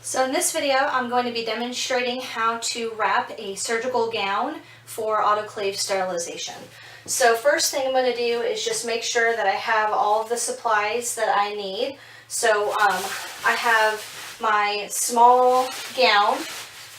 So in this video, I'm going to be demonstrating how to wrap a surgical gown for autoclave sterilization. So first thing I'm going to do is just make sure that I have all of the supplies that I need. So I have my small gown,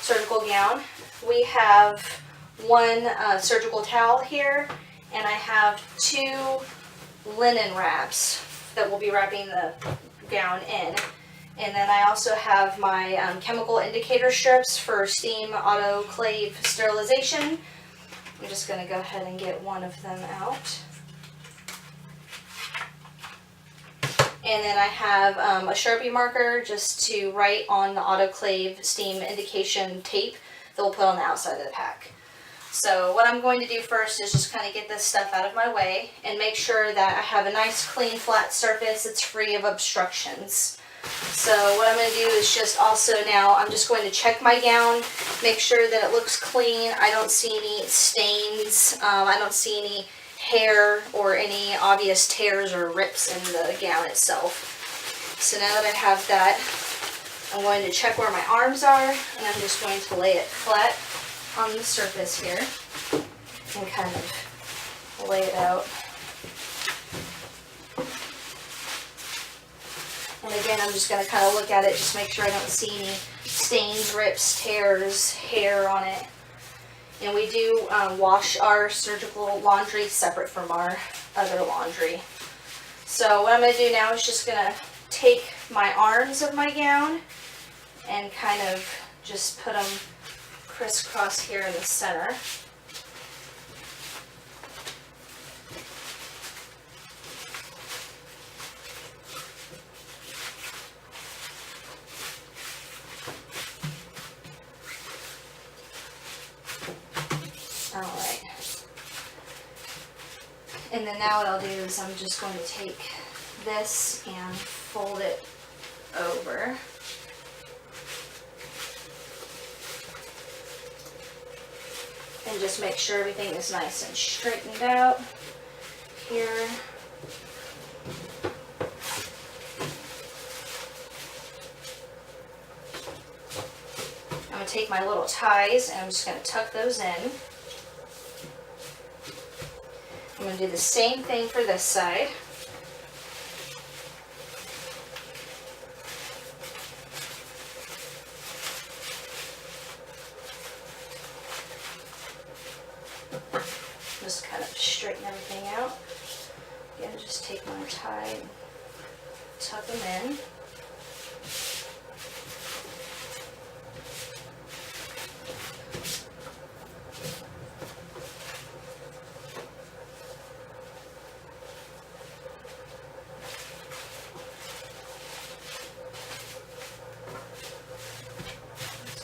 surgical gown. We have one surgical towel here, and I have 2 linen wraps that we'll be wrapping the gown in. And then I also have my chemical indicator strips for steam autoclave sterilization. I'm just going to go ahead and get one of them out. And then I have a Sharpie marker just to write on the autoclave steam indication tape that we'll put on the outside of the pack. So what I'm going to do first is just kind of get this stuff out of my way and make sure that I have a nice clean flat surface that's free of obstructions. So what I'm going to do is just also now I'm just going to check my gown, make sure that it looks clean. I don't see any stains, I don't see any hair or any obvious tears or rips in the gown itself. So now that I have that, I'm going to check where my arms are, and I'm just going to lay it flat on the surface here and kind of lay it out. And again, I'm just going to kind of look at it, just make sure I don't see any stains, rips, tears, hair on it. And we do wash our surgical laundry separate from our other laundry. So what I'm going to do now is just going to take my arms of my gown and kind of just put them crisscross here in the center. Alright. And then now what I'll do is I'm just going to take this and fold it over. And just make sure everything is nice and straightened out here. I'm going to take my little ties and I'm just going to tuck those in. I'm going to do the same thing for this side. Just kind of straighten everything out. Again, just take my tie and tuck them in.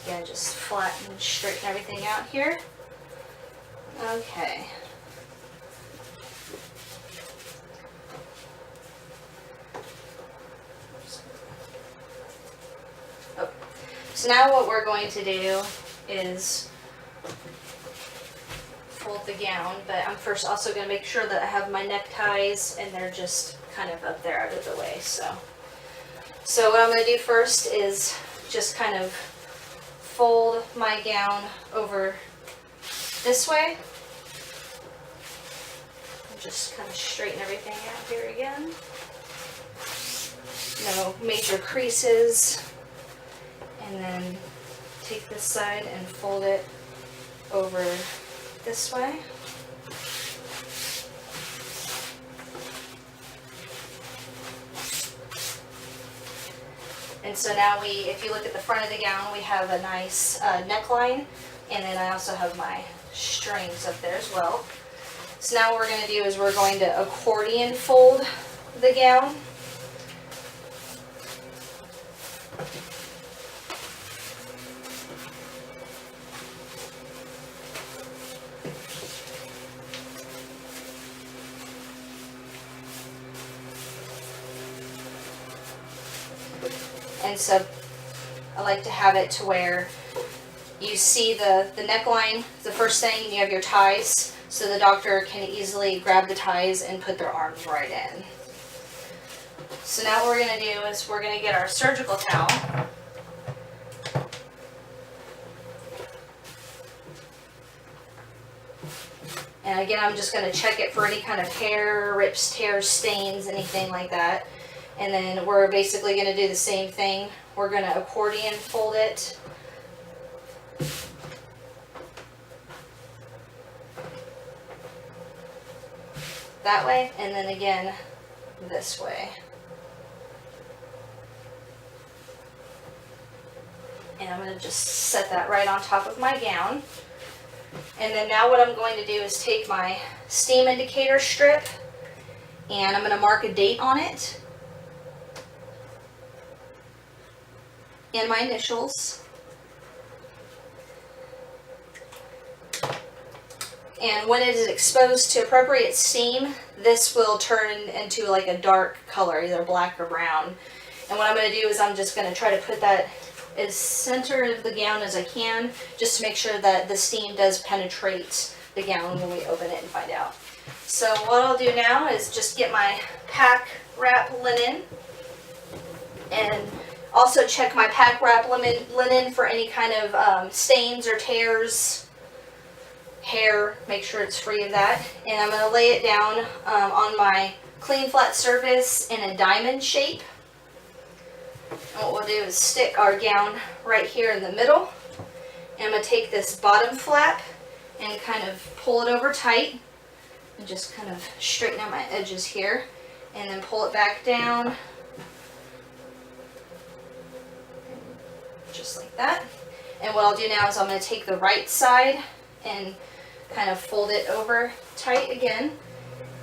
Again, just flatten and straighten everything out here. Okay. Oh. So now what we're going to do is fold the gown, but I'm first also going to make sure that I have my neckties and they're just kind of up there out of the way. So what I'm going to do first is just kind of fold my gown over this way. And just kind of straighten everything out here again. No major creases. And then take this side and fold it over this way. And so now if you look at the front of the gown, we have a nice neckline, and then I also have my strings up there as well. So now what we're going to do is we're going to accordion fold the gown. And so I like to have it to where you see the neckline, the first thing, you have your ties, so the doctor can easily grab the ties and put their arms right in. So now what we're going to do is we're going to get our surgical towel And again, I'm just going to check it for any kind of hair, rips, tears, stains, anything like that. And then we're basically going to do the same thing. We're going to accordion fold it. That way, and then again this way. And I'm going to just set that right on top of my gown. And then now what I'm going to do is take my steam indicator strip and I'm going to mark a date on it and my initials. And when it is exposed to appropriate steam, this will turn into like a dark color, either black or brown. And what I'm going to do is I'm just going to try to put that as center of the gown as I can, just to make sure that the steam does penetrate the gown when we open it and find out. So what I'll do now is just get my pack wrap linen and also check my pack wrap linen for any kind of stains or tears, hair, make sure it's free of that. And I'm going to lay it down on my clean flat surface in a diamond shape. And what we'll do is stick our gown right here in the middle. And I'm going to take this bottom flap and kind of pull it over tight and just kind of straighten out my edges here and then pull it back down just like that. And what I'll do now is I'm going to take the right side and kind of fold it over tight again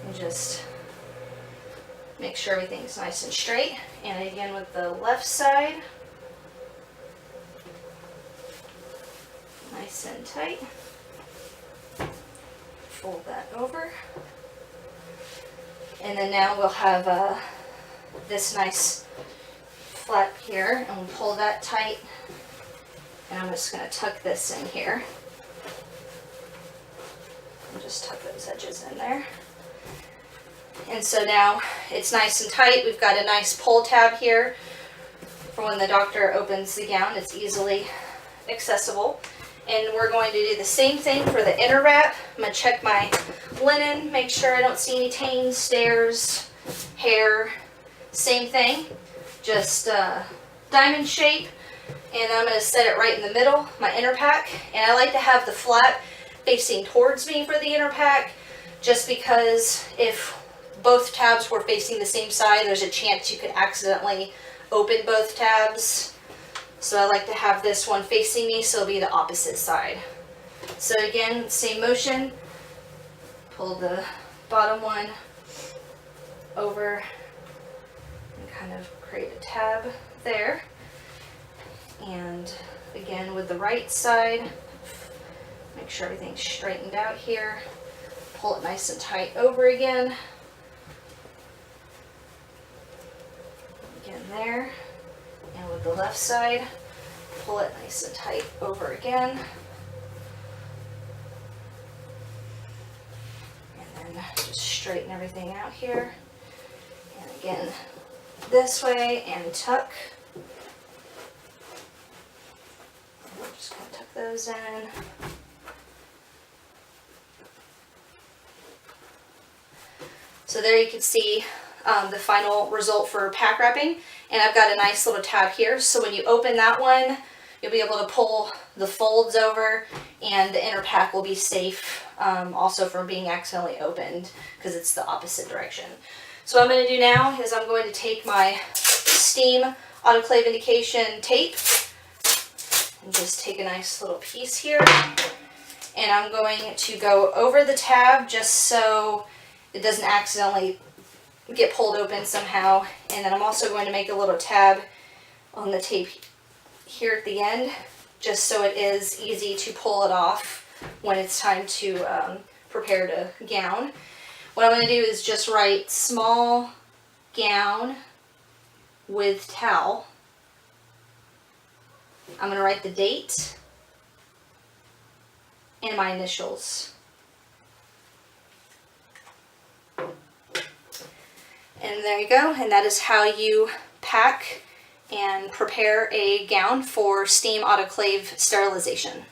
and just make sure everything's nice and straight. And again with the left side, nice and tight. Fold that over. And then now we'll have this nice flap here, and we'll pull that tight. And I'm just going to tuck this in here. And just tuck those edges in there. And so now it's nice and tight. We've got a nice pull tab here for when the doctor opens the gown. It's easily accessible. And we're going to do the same thing for the inner wrap. I'm going to check my linen, make sure I don't see any stains, stains, hair. Same thing, just diamond shape. And I'm going to set it right in the middle, my inner pack. And I like to have the flap facing towards me for the inner pack, just because if both tabs were facing the same side, there's a chance you could accidentally open both tabs. So I like to have this one facing me, so it'll be the opposite side. So again, same motion, pull the bottom one over and kind of create a tab there. And again with the right side, make sure everything's straightened out here. Pull it nice and tight over again. Again there. And with the left side, pull it nice and tight over again. And then just straighten everything out here. And again, this way and tuck. I'm just going to tuck those in. So there you can see the final result for pack wrapping. And I've got a nice little tab here, so when you open that one, you'll be able to pull the folds over and the inner pack will be safe also from being accidentally opened because it's the opposite direction. So what I'm going to do now is I'm going to take my steam autoclave indication tape and just take a nice little piece here. And I'm going to go over the tab just so it doesn't accidentally get pulled open somehow. And then I'm also going to make a little tab on the tape here at the end, just so it is easy to pull it off when it's time to prepare to gown. What I'm going to do is just write small gown with towel. I'm going to write the date and my initials. And there you go, and that is how you pack and prepare a gown for steam autoclave sterilization.